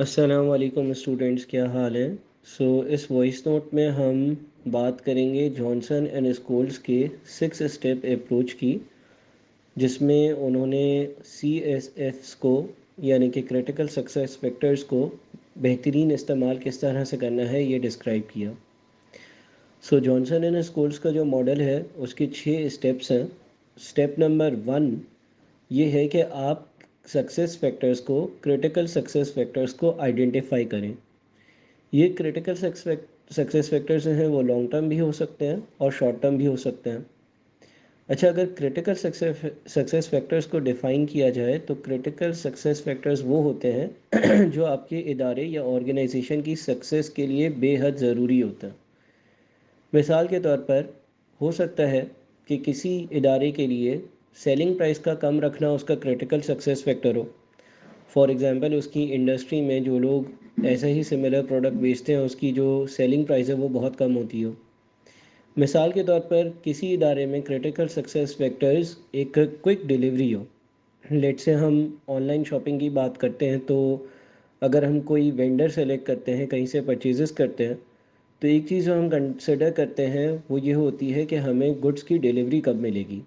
अस्सलाम वालेकुम स्टूडेंट्स, क्या हाल है। इस वॉइस नोट में हम बात करेंगे जॉनसन एंड स्कूल्स के 6 स्टेप अप्रोच की, जिसमें उन्होंने सी एस एफ्स को यानी कि क्रिटिकल सक्सेस फैक्टर्स को बेहतरीन इस्तेमाल किस तरह से करना है ये डिस्क्राइब किया। जॉनसन एंड स्कूल्स का जो मॉडल है उसके 6 स्टेप्स हैं। स्टेप नंबर 1 ये है कि आप सक्सेस फैक्टर्स को क्रिटिकल सक्सेस फैक्टर्स को आइडेंटिफाई करें। ये क्रिटिकल सक्सेस फैक्टर्स हैं, वो लॉन्ग टर्म भी हो सकते हैं और शॉर्ट टर्म भी हो सकते हैं। अच्छा, अगर क्रिटिकल सक्सेस फैक्टर्स को डिफ़ाइन किया जाए तो क्रिटिकल सक्सेस फैक्टर्स वो होते हैं जो आपके इदारे या ऑर्गेनाइजेशन की सक्सेस के लिए बेहद ज़रूरी होता है। मिसाल के तौर पर हो सकता है कि किसी इदारे के लिए सेलिंग प्राइस का कम रखना उसका क्रिटिकल सक्सेस फैक्टर हो। फॉर एग्ज़ाम्पल, उसकी इंडस्ट्री में जो लोग ऐसा ही सिमिलर प्रोडक्ट बेचते हैं उसकी जो सेलिंग प्राइस है वो बहुत कम होती हो। मिसाल के तौर पर किसी इदारे में क्रिटिकल सक्सेस फैक्टर्स एक क्विक डिलीवरी हो। लेट से हम ऑनलाइन शॉपिंग की बात करते हैं, तो अगर हम कोई वेंडर सेलेक्ट करते हैं, कहीं से परचेजेस करते हैं, तो एक चीज़ जो हम कंसिडर करते हैं वो ये होती है कि हमें गुड्स की डिलीवरी कब मिलेगी।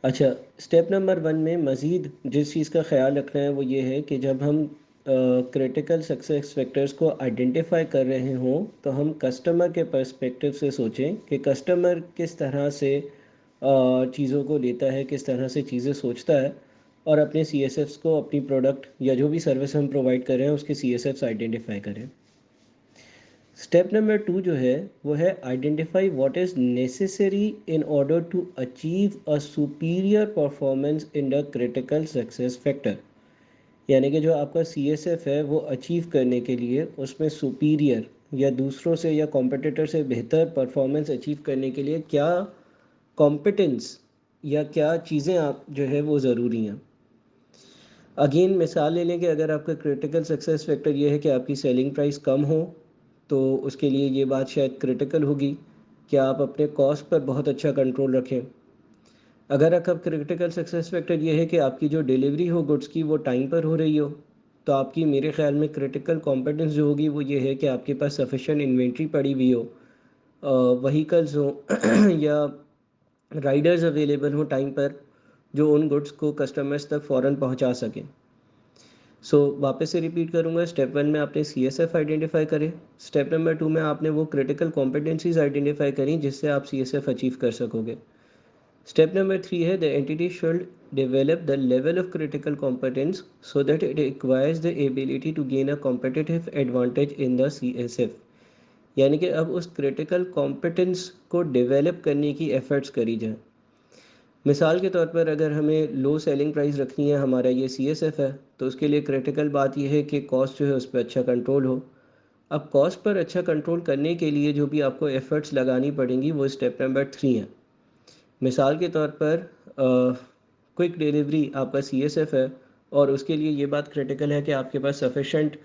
अच्छा, स्टेप नंबर 1 में मज़ीद जिस चीज़ का ख़्याल रखना है वो ये है कि जब हम क्रिटिकल सक्सेस फैक्टर्स को आइडेंटिफाई कर रहे हों तो हम कस्टमर के पर्सपेक्टिव से सोचें कि कस्टमर किस तरह से चीज़ों को लेता है, किस तरह से चीज़ें सोचता है, और अपने सी एस एफ्स को, अपनी प्रोडक्ट या जो भी सर्विस हम प्रोवाइड कर रहे हैं उसके सी एस एफ्स आइडेंटिफाई करें। स्टेप नंबर 2 जो है वो है identify what is necessary in order to achieve a superior performance in the critical success factor. यानी कि जो आपका सी एस एफ है वो अचीव करने के लिए उसमें सुपीरियर या दूसरों से या कॉम्पिटिटर से बेहतर परफॉर्मेंस अचीव करने के लिए क्या कॉम्पिटेंस या क्या चीज़ें आप जो है वो ज़रूरी हैं। अगेन मिसाल ले लें कि अगर आपका क्रिटिकल सक्सेस फैक्टर ये है कि आपकी सेलिंग प्राइस कम हो, तो उसके लिए ये बात शायद क्रिटिकल होगी कि आप अपने कॉस्ट पर बहुत अच्छा कंट्रोल रखें। अगर आपका क्रिटिकल सक्सेस फैक्टर ये है कि आपकी जो डिलीवरी हो गुड्स की वो टाइम पर हो रही हो, तो आपकी मेरे ख़्याल में क्रिटिकल कॉम्पिटेंस जो होगी वो ये है कि आपके पास सफिशेंट इन्वेंट्री पड़ी हुई हो, वहीकल्स हो या राइडर्स अवेलेबल हो टाइम पर जो उन गुड्स को कस्टमर्स तक फ़ौरन पहुंचा सकें। वापस से रिपीट करूँगा। स्टेप 1 में आपने सी एस एफ आइडेंटिफाई करें। स्टेप नंबर 2 में आपने वो क्रिटिकल कॉम्पिटेंसीज आइडेंटिफाई करी जिससे आप सी एस एफ अचीव कर सकोगे। स्टेप नंबर 3 है the entity should develop the level of critical competence so that it acquires the ability to gain a competitive advantage in the C S F. यानी कि अब उस क्रिटिकल कॉम्पिटेंस को develop करने की एफर्ट्स करी जाए। मिसाल के तौर पर अगर हमें लो सेलिंग प्राइस रखनी है, हमारा ये सी एस एफ है, तो उसके लिए क्रिटिकल बात यह है कि कॉस्ट जो है उस पर अच्छा कंट्रोल हो। अब कॉस्ट पर अच्छा कंट्रोल करने के लिए जो भी आपको एफर्ट्स लगानी पड़ेंगी वो स्टेप नंबर 3 है। मिसाल के तौर पर क्विक डिलीवरी आपका सी एस एफ है, और उसके लिए ये बात क्रिटिकल है कि आपके पास सफिशेंट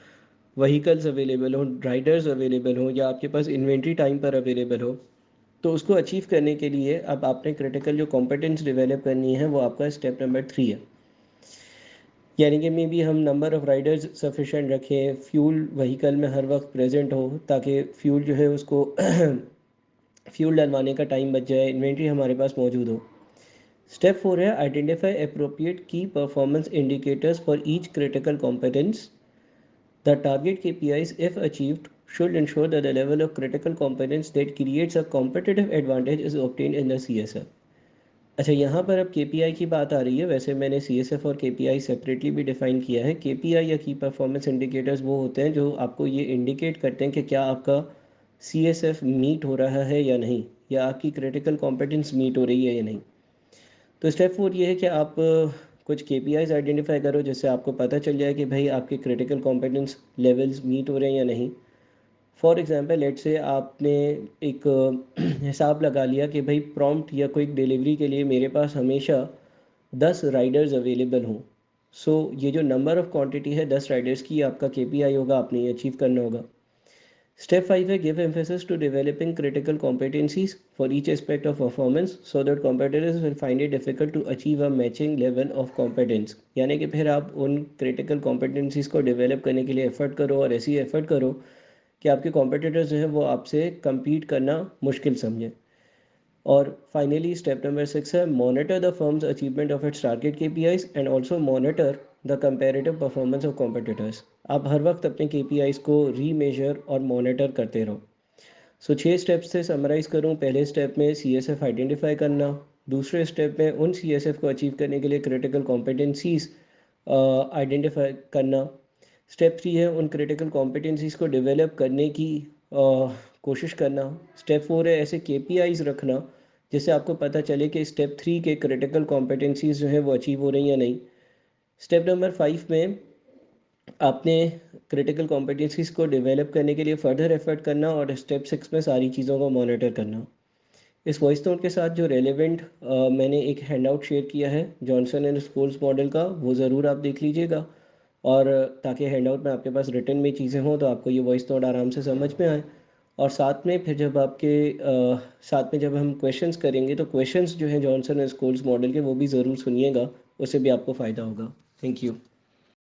वहीकल्स अवेलेबल हो, राइडर्स अवेलेबल हो, या आपके पास इन्वेंट्री टाइम पर अवेलेबल हो। तो उसको अचीव करने के लिए अब आपने क्रिटिकल जो कॉम्पिटेंस डेवलप करनी है वो आपका स्टेप नंबर 3 है। यानी कि मे बी हम नंबर ऑफ़ राइडर्स सफिशेंट रखें, फ्यूल व्हीकल में हर वक्त प्रेजेंट हो ताकि फ्यूल जो है उसको फ्यूल डलवाने का टाइम बच जाए, इन्वेंट्री हमारे पास मौजूद हो। स्टेप 4 है आइडेंटिफाई अप्रोप्रिएट की performance indicators for each critical competence. The target KPIs, if achieved, should ensure that the level of critical competence that creates a competitive advantage is obtained in the CSF. अच्छा, यहाँ पर अब KPI की बात आ रही है। वैसे मैंने CSF और KPI सेपरेटली भी डिफ़ाइन किया है। KPI या की परफॉर्मेंस इंडिकेटर्स वो होते हैं जो आपको ये इंडिकेट करते हैं कि क्या आपका CSF मीट हो रहा है या नहीं, या आपकी क्रिटिकल कॉम्पिटेंस मीट हो रही है या नहीं। तो स्टेप 4 ये है कि आप कुछ KPIs आइडेंटिफाई करो जिससे आपको पता चल जाए कि भाई आपके क्रिटिकल कॉम्पिटेंस लेवल्स मीट हो रहे हैं या नहीं। फॉर एग्जांपल, लेट से आपने एक हिसाब लगा लिया कि भाई प्रॉम्प्ट या क्विक डिलीवरी के लिए मेरे पास हमेशा 10 राइडर्स अवेलेबल हों। ये जो नंबर ऑफ़ क्वांटिटी है 10 राइडर्स की, आपका KPI होगा, आपने ये अचीव करना होगा। Step 5 है give emphasis to developing critical competencies for each aspect of performance so that competitors will find it difficult to achieve a matching level of competence। यानी कि फिर आप उन critical competencies को develop करने के लिए effort करो और ऐसी effort करो कि आपके competitors जो है वो आपसे compete करना मुश्किल समझें। और फाइनली स्टेप नंबर 6 है monitor the firms achievement of its target KPIs and also monitor the comparative performance of competitors. आप हर वक्त अपने केपीआईज को रीमेजर और मॉनिटर करते रहो। सो 6 स्टेप्स से समराइज़ करूँ, पहले स्टेप में सीएसएफ आइडेंटिफाई करना, दूसरे स्टेप में उन सीएसएफ को अचीव करने के लिए क्रिटिकल कॉम्पिटेंसीज आइडेंटिफाई करना, स्टेप 3 है उन क्रिटिकल कॉम्पिटेंसीज को डेवलप करने की कोशिश करना, स्टेप 4 है ऐसे केपीआईज रखना जिससे आपको पता चले कि स्टेप 3 के क्रिटिकल कॉम्पिटेंसीज जो है वो अचीव हो रही हैं या नहीं। स्टेप नंबर 5 में आपने क्रिटिकल कॉम्पिटेंसीज को डेवलप करने के लिए फ़र्दर एफर्ट करना और स्टेप 6 में सारी चीज़ों को मॉनिटर करना। इस वॉइस नोट के साथ जो रेलेवेंट मैंने एक हैंडआउट शेयर किया है जॉनसन एंड स्कूल्स मॉडल का, वो ज़रूर आप देख लीजिएगा। और ताकि हैंडआउट में आपके पास रिटन में चीज़ें हों तो आपको ये वॉइस नोट आराम से समझ में आए। और साथ में फिर जब आपके साथ में जब हम क्वेश्चंस करेंगे तो क्वेश्चंस जो हैं जॉनसन एंड स्कूल्स मॉडल के वो भी ज़रूर सुनिएगा, उससे भी आपको फ़ायदा होगा। Thank you.